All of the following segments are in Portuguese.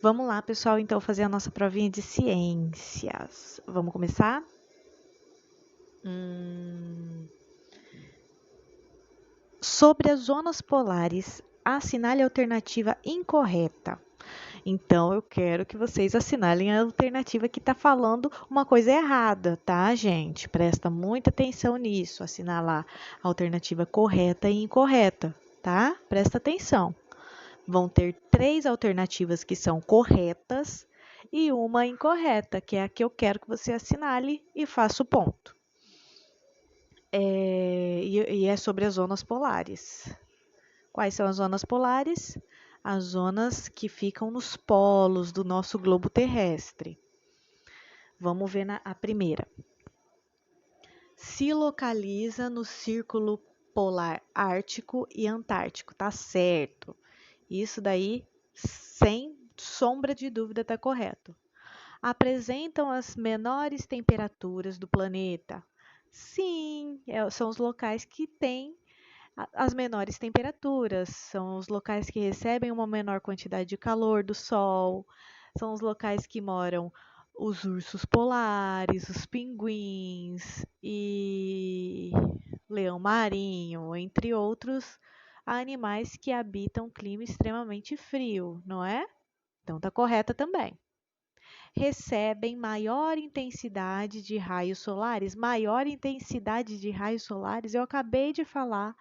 Vamos lá, pessoal, então fazer a nossa provinha de ciências. Vamos começar? Sobre as zonas polares, assinale a alternativa incorreta. Então, eu quero que vocês assinalem a alternativa que está falando uma coisa errada, tá, gente? Presta muita atenção nisso. Assinalar a alternativa correta e incorreta, tá? Presta atenção. Vão ter 3 alternativas que são corretas e uma incorreta, que é a que eu quero que você assinale e faça o ponto. E é sobre as zonas polares. Quais são as zonas polares? As zonas que ficam nos polos do nosso globo terrestre. Vamos ver a primeira. Se localiza no círculo polar ártico e antártico. Tá certo. Isso daí, sem sombra de dúvida, está correto. Apresentam as menores temperaturas do planeta. Sim, são os locais que têm as menores temperaturas, são os locais que recebem uma menor quantidade de calor do Sol, são os locais que moram os ursos polares, os pinguins e leão marinho, entre outros animais que habitam clima extremamente frio, não é? Então tá correta também. Recebem maior intensidade de raios solares. Maior intensidade de raios solares, eu acabei de falar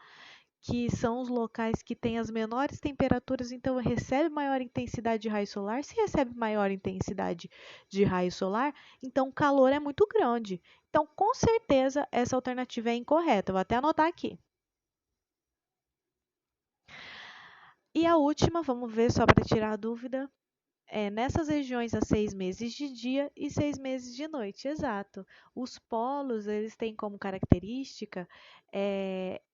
que são os locais que têm as menores temperaturas, então recebe maior intensidade de raio solar. Se recebe maior intensidade de raio solar, então o calor é muito grande. Então, com certeza, essa alternativa é incorreta. Vou até anotar aqui. E a última, vamos ver só para tirar a dúvida. Nessas regiões há 6 meses de dia e 6 meses de noite, exato. Os polos, eles têm como característica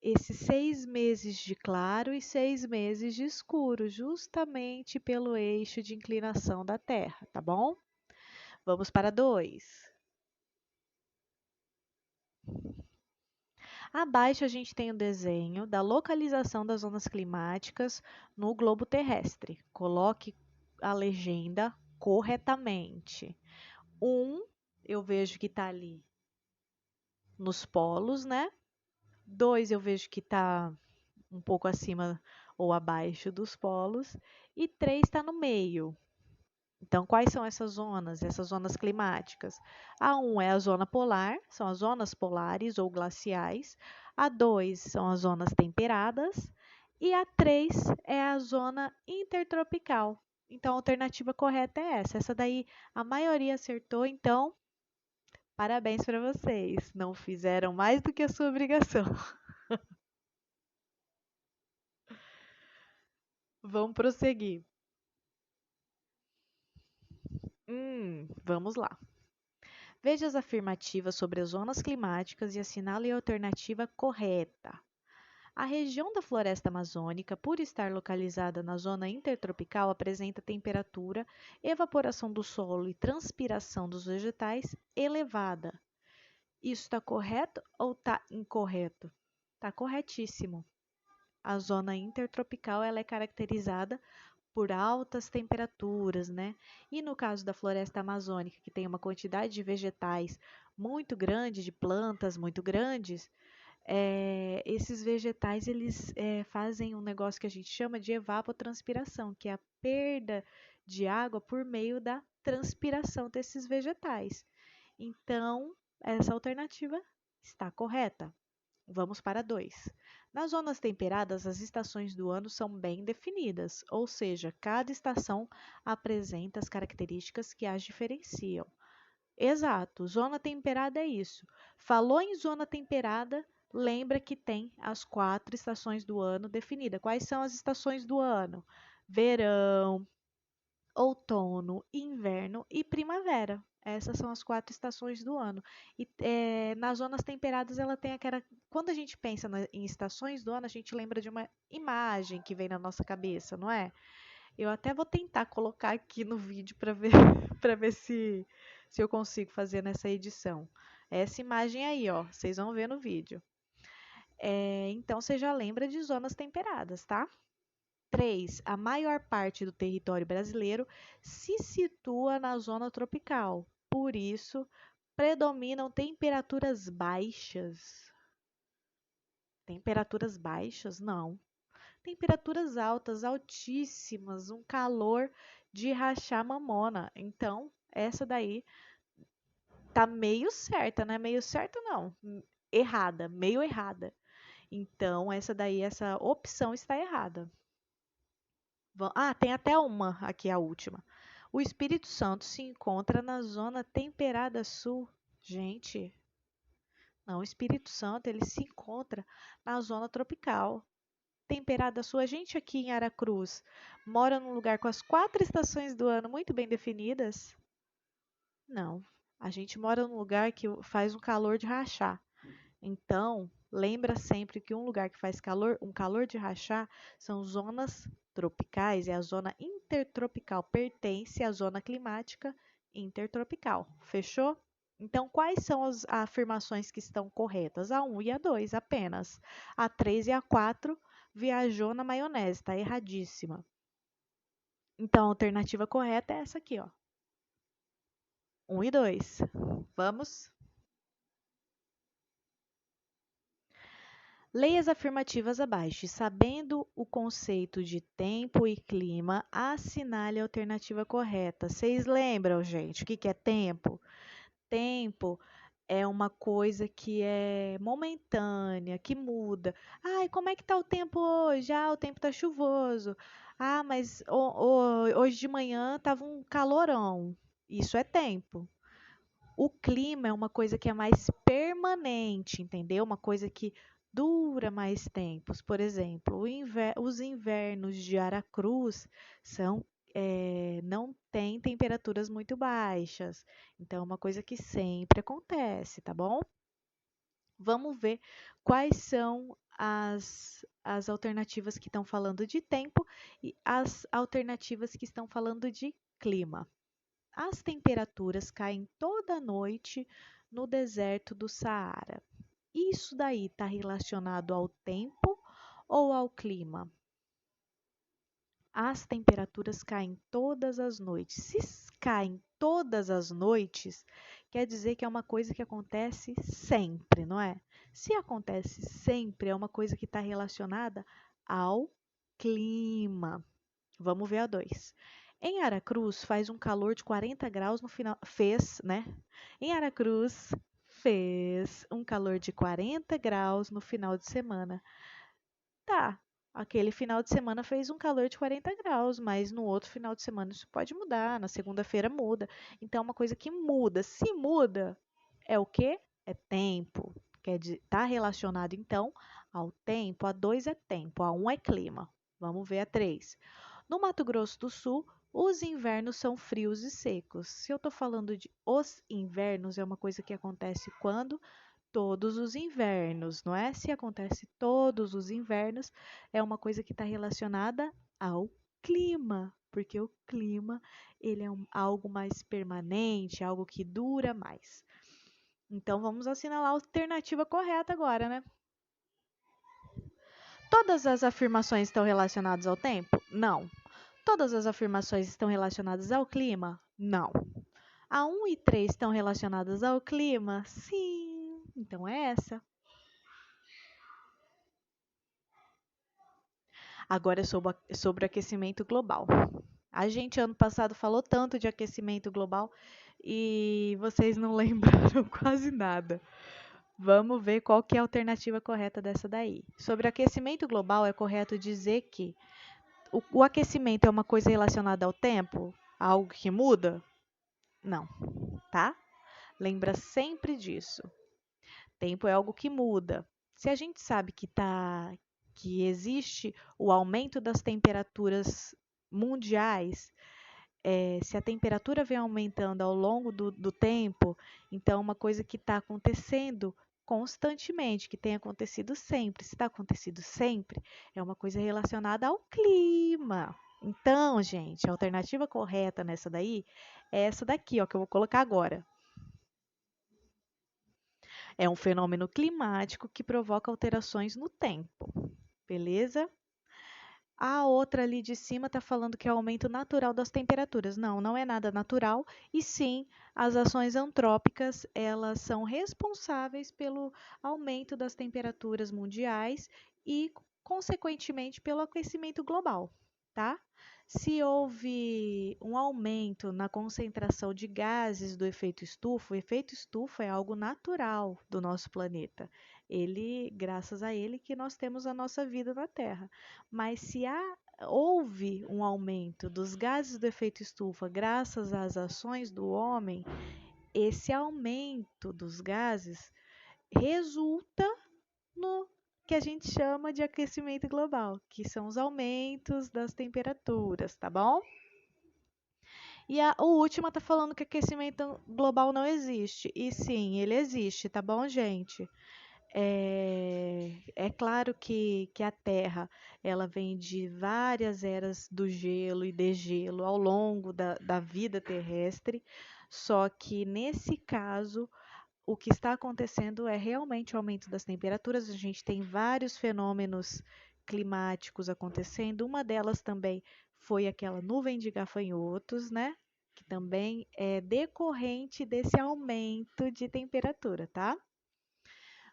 esses 6 meses de claro e 6 meses de escuro, justamente pelo eixo de inclinação da Terra, tá bom? Vamos para 2. Abaixo a gente tem o desenho da localização das zonas climáticas no globo terrestre. Coloque a legenda corretamente. 1, eu vejo que está ali nos polos, né? 2, eu vejo que está um pouco acima ou abaixo dos polos. E 3 está no meio. Então, quais são essas zonas climáticas? A 1 é a zona polar, são as zonas polares ou glaciais. A 2 são as zonas temperadas. E a 3 é a zona intertropical. Então, a alternativa correta é essa. Essa daí a maioria acertou, então parabéns para vocês. Não fizeram mais do que a sua obrigação. Vamos prosseguir. Vamos lá. Veja as afirmativas sobre as zonas climáticas e assinale a alternativa correta. A região da floresta amazônica, por estar localizada na zona intertropical, apresenta temperatura, evaporação do solo e transpiração dos vegetais elevada. Isso está correto ou está incorreto? Está corretíssimo. A zona intertropical ela é caracterizada por altas temperaturas, né? E no caso da floresta amazônica, que tem uma quantidade de vegetais muito grande, de plantas muito grandes, esses vegetais eles fazem um negócio que a gente chama de evapotranspiração, que é a perda de água por meio da transpiração desses vegetais. Então, essa alternativa está correta. Vamos para 2. Nas zonas temperadas, as estações do ano são bem definidas, ou seja, cada estação apresenta as características que as diferenciam. Exato, zona temperada é isso. Falou em zona temperada, lembra que tem as 4 estações do ano definidas. Quais são as estações do ano? Verão, outono, inverno e primavera. Essas são as 4 estações do ano. E nas zonas temperadas, ela tem aquela. Quando a gente pensa em estações do ano, a gente lembra de uma imagem que vem na nossa cabeça, não é? Eu até vou tentar colocar aqui no vídeo para ver, para ver se eu consigo fazer nessa edição. Essa imagem aí, ó, vocês vão ver no vídeo. Então, você já lembra de zonas temperadas, tá? 3. A maior parte do território brasileiro se situa na zona tropical. Por isso, predominam temperaturas baixas. Temperaturas baixas? Não. Temperaturas altas, altíssimas, um calor de rachar mamona. Então, essa daí tá meio certa, né? Meio certa não, errada, meio errada. Então, essa daí, essa opção está errada. Ah, tem até uma aqui, a última. O Espírito Santo se encontra na zona temperada sul. Gente, não, o Espírito Santo ele se encontra na zona tropical. Temperada sul, a gente aqui em Aracruz mora num lugar com as 4 estações do ano muito bem definidas? Não, a gente mora num lugar que faz um calor de rachar. Então, lembra sempre que um lugar que faz calor, um calor de rachar, são zonas tropicais e a zona intertropical pertence à zona climática intertropical. Fechou? Então, quais são as afirmações que estão corretas? A 1 e a 2 apenas. A 3 e a 4 viajou na maionese, está erradíssima. Então, a alternativa correta é essa aqui, ó. 1 e 2. Vamos? Leia as afirmativas abaixo e, sabendo o conceito de tempo e clima, assinale a alternativa correta. Vocês lembram, gente, o que é tempo? Tempo é uma coisa que é momentânea, que muda. Ai, como é que tá o tempo hoje? Ah, o tempo tá chuvoso. Ah, mas hoje de manhã tava um calorão. Isso é tempo. O clima é uma coisa que é mais permanente, entendeu? Uma coisa que dura mais tempos. Por exemplo, os invernos de Aracruz são, não têm temperaturas muito baixas. Então, é uma coisa que sempre acontece, tá bom? Vamos ver quais são as alternativas que estão falando de tempo e as alternativas que estão falando de clima. As temperaturas caem toda noite no deserto do Saara. Isso daí está relacionado ao tempo ou ao clima? As temperaturas caem todas as noites. Se caem todas as noites, quer dizer que é uma coisa que acontece sempre, não é? Se acontece sempre, é uma coisa que está relacionada ao clima. Vamos ver a 2. Em Aracruz faz um calor de 40 graus no final. Fez, né? Em Aracruz fez um calor de 40 graus no final de semana. Tá, aquele final de semana fez um calor de 40 graus, mas no outro final de semana isso pode mudar. Na segunda-feira muda. Então é uma coisa que muda. Se muda, é o quê? É tempo. Quer dizer, está relacionado então ao tempo. A 2 é tempo, a 1 é clima. Vamos ver a 3. No Mato Grosso do Sul, os invernos são frios e secos. Se eu estou falando de os invernos, é uma coisa que acontece quando? Todos os invernos, não é? Se acontece todos os invernos, é uma coisa que está relacionada ao clima, porque o clima ele é algo mais permanente, algo que dura mais. Então vamos assinalar a alternativa correta agora, né? Todas as afirmações estão relacionadas ao tempo? Não. Todas as afirmações estão relacionadas ao clima? Não. A 1 e 3 estão relacionadas ao clima? Sim. Então é essa. Agora é sobre o aquecimento global. A gente ano passado falou tanto de aquecimento global e vocês não lembraram quase nada. Vamos ver qual que é a alternativa correta dessa daí. Sobre aquecimento global, é correto dizer que o aquecimento é uma coisa relacionada ao tempo? Algo que muda? Não, tá? Lembra sempre disso. Tempo é algo que muda. Se a gente sabe que existe o aumento das temperaturas mundiais, se a temperatura vem aumentando ao longo do tempo, então é uma coisa que está acontecendo constantemente, que tem acontecido sempre. Se está acontecendo sempre, é uma coisa relacionada ao clima. Então, gente, a alternativa correta nessa daí é essa daqui, ó, que eu vou colocar agora. É um fenômeno climático que provoca alterações no tempo, beleza? A outra ali de cima está falando que é o aumento natural das temperaturas. Não, não é nada natural, e sim, as ações antrópicas, elas são responsáveis pelo aumento das temperaturas mundiais e, consequentemente, pelo aquecimento global, tá? Se houve um aumento na concentração de gases do efeito estufa, o efeito estufa é algo natural do nosso planeta. Ele, graças a ele, que nós temos a nossa vida na Terra. Mas se houve um aumento dos gases do efeito estufa graças às ações do homem, esse aumento dos gases resulta no que a gente chama de aquecimento global, que são os aumentos das temperaturas, tá bom? E a última está falando que aquecimento global não existe. E sim, ele existe, tá bom, gente? É claro que a Terra ela vem de várias eras do gelo e degelo ao longo da vida terrestre, só que nesse caso o que está acontecendo é realmente o aumento das temperaturas. A gente tem vários fenômenos climáticos acontecendo. Uma delas também foi aquela nuvem de gafanhotos, né? Que também é decorrente desse aumento de temperatura, tá?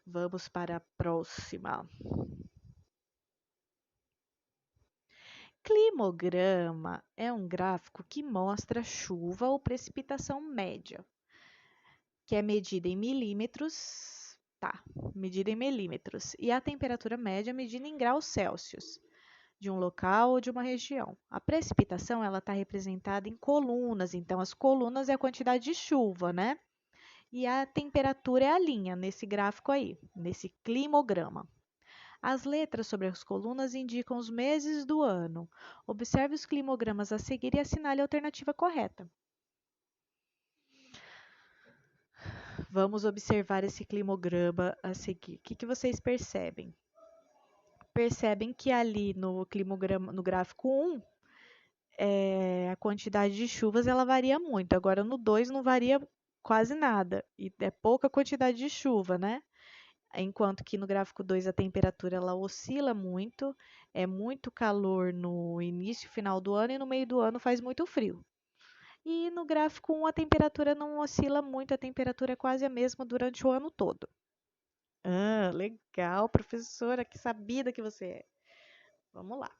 Vamos para a próxima. Climograma é um gráfico que mostra chuva ou precipitação média, que é medida em milímetros, tá? Medida em milímetros. E a temperatura média é medida em graus Celsius, de um local ou de uma região. A precipitação ela está representada em colunas, então as colunas é a quantidade de chuva, né? E a temperatura é a linha nesse gráfico aí, nesse climograma. As letras sobre as colunas indicam os meses do ano. Observe os climogramas a seguir e assinale a alternativa correta. Vamos observar esse climograma a seguir. O que vocês percebem? Percebem que ali no climograma, no gráfico 1, a quantidade de chuvas ela varia muito. Agora no 2 não varia quase nada. E é pouca quantidade de chuva, né? Enquanto que no gráfico 2 a temperatura ela oscila muito, é muito calor no início e final do ano e no meio do ano faz muito frio. E no gráfico 1 a temperatura não oscila muito, a temperatura é quase a mesma durante o ano todo. Ah, legal, professora, que sabida que você é. Vamos lá.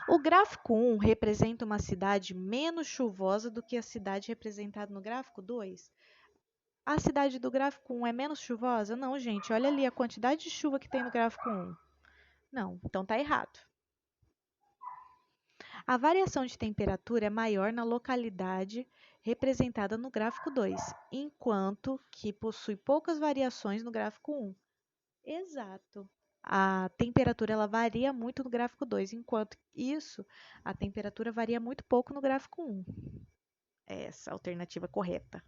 O gráfico 1 representa uma cidade menos chuvosa do que a cidade representada no gráfico 2. A cidade do gráfico 1 é menos chuvosa? Não, gente, olha ali a quantidade de chuva que tem no gráfico 1. Não, então está errado. A variação de temperatura é maior na localidade representada no gráfico 2, enquanto que possui poucas variações no gráfico 1. Exato. A temperatura ela varia muito no gráfico 2, enquanto isso, a temperatura varia muito pouco no gráfico 1. Essa é a alternativa correta.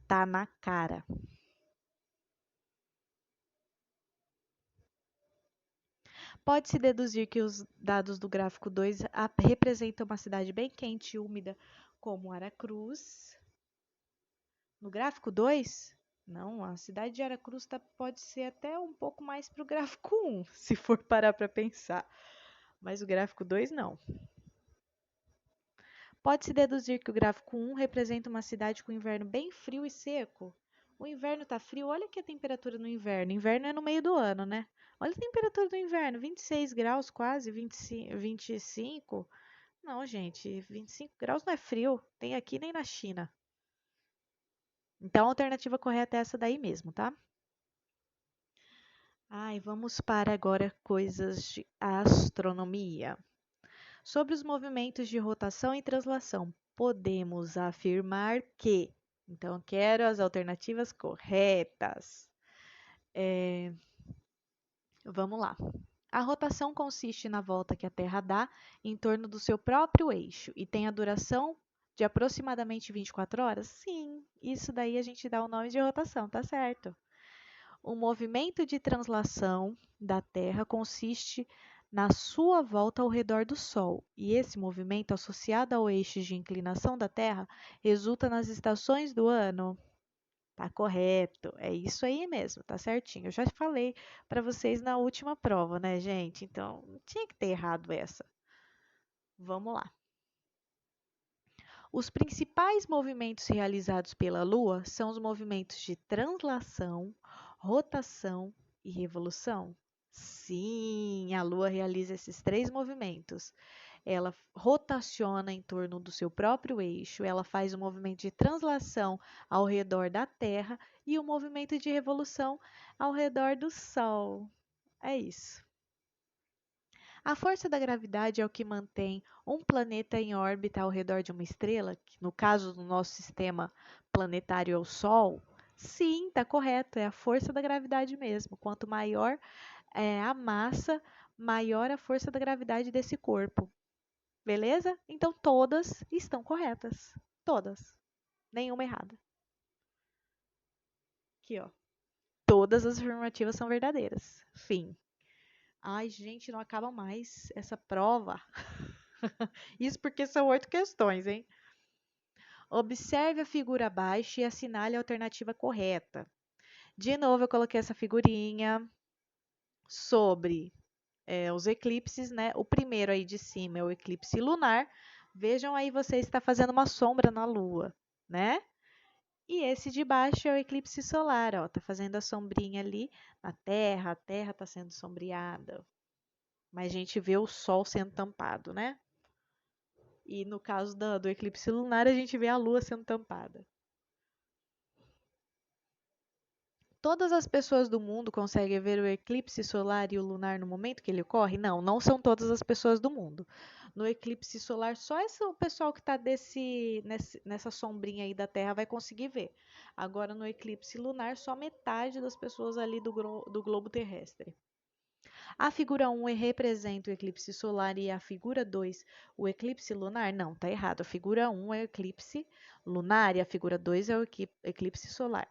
Tá na cara. Pode-se deduzir que os dados do gráfico 2 representam uma cidade bem quente e úmida, como Aracruz. No gráfico 2, não, a cidade de Aracruz pode ser até um pouco mais para o gráfico 1, se for parar para pensar. Mas o gráfico 2 não. Pode-se deduzir que o gráfico 1 representa uma cidade com inverno bem frio e seco. O inverno está frio, olha aqui a temperatura no inverno. Inverno é no meio do ano, né? Olha a temperatura do inverno, 26 graus quase, 25. Não, gente, 25 graus não é frio, tem aqui nem na China. Então a alternativa correta é essa daí mesmo, tá? E vamos para agora coisas de astronomia. Sobre os movimentos de rotação e translação, podemos afirmar que. Então, quero as alternativas corretas. Vamos lá. A rotação consiste na volta que a Terra dá em torno do seu próprio eixo e tem a duração de aproximadamente 24 horas? Sim, isso daí a gente dá o nome de rotação, tá certo. O movimento de translação da Terra consiste na sua volta ao redor do Sol, e esse movimento, associado ao eixo de inclinação da Terra, resulta nas estações do ano. Tá correto. É isso aí mesmo, tá certinho. Eu já falei para vocês na última prova, né, gente? Então, não tinha que ter errado essa. Vamos lá. Os principais movimentos realizados pela Lua são os movimentos de translação, rotação e revolução. Sim, a Lua realiza esses três movimentos. Ela rotaciona em torno do seu próprio eixo, ela faz o movimento de translação ao redor da Terra e o movimento de revolução ao redor do Sol. É isso. A força da gravidade é o que mantém um planeta em órbita ao redor de uma estrela, que no caso do nosso sistema planetário é o Sol. Sim, está correto, é a força da gravidade mesmo. Quanto maior é a massa, maior a força da gravidade desse corpo. Beleza? Então todas estão corretas. Todas. Nenhuma errada. Aqui, ó. Todas as afirmativas são verdadeiras. Fim. Ai, gente, não acaba mais essa prova. Isso porque são 8 questões, hein? Observe a figura abaixo e assinale a alternativa correta. De novo, eu coloquei essa figurinha sobre os eclipses, né? O primeiro aí de cima é o eclipse lunar. Vejam aí, você está fazendo uma sombra na Lua, né? E esse de baixo é o eclipse solar, ó. Tá fazendo a sombrinha ali na Terra, a Terra está sendo sombreada. Mas a gente vê o Sol sendo tampado, né? E no caso do eclipse lunar, a gente vê a Lua sendo tampada. Todas as pessoas do mundo conseguem ver o eclipse solar e o lunar no momento que ele ocorre? Não, não são todas as pessoas do mundo. No eclipse solar, só o pessoal que está nessa sombrinha aí da Terra vai conseguir ver. Agora, no eclipse lunar, só metade das pessoas ali do globo terrestre. A figura 1 representa o eclipse solar e a figura 2 o eclipse lunar? Não, tá errado. A figura 1 é o eclipse lunar e a figura 2 é o eclipse solar.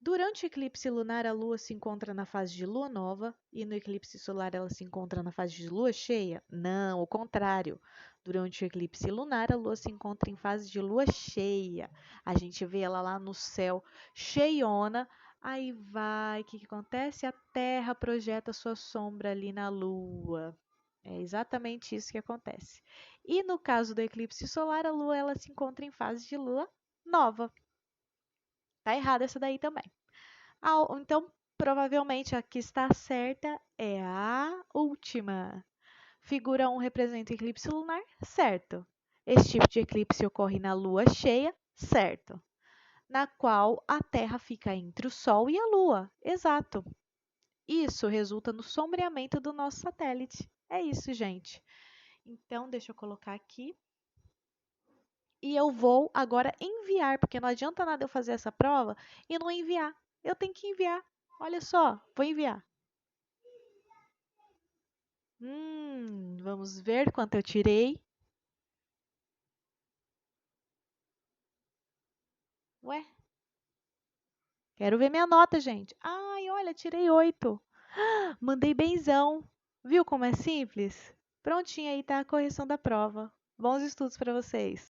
Durante o eclipse lunar, a Lua se encontra na fase de lua nova e no eclipse solar ela se encontra na fase de lua cheia? Não, o contrário. Durante o eclipse lunar, a Lua se encontra em fase de lua cheia. A gente vê ela lá no céu cheiona. Aí vai, o que acontece? A Terra projeta sua sombra ali na Lua. É exatamente isso que acontece. E no caso do eclipse solar, a Lua ela se encontra em fase de lua nova. Tá errada essa daí também. Então, provavelmente a que está certa é a última. Figura 1 representa o eclipse lunar? Certo. Esse tipo de eclipse ocorre na lua cheia? Certo. Na qual a Terra fica entre o Sol e a Lua? Exato. Isso resulta no sombreamento do nosso satélite. É isso, gente. Então, deixa eu colocar aqui. E eu vou agora enviar, porque não adianta nada eu fazer essa prova e não enviar. Eu tenho que enviar. Olha só, vou enviar. Vamos ver quanto eu tirei. Ué, quero ver minha nota, gente. Ai, olha, tirei 8. Mandei benzão. Viu como é simples? Prontinho aí tá a correção da prova. Bons estudos para vocês.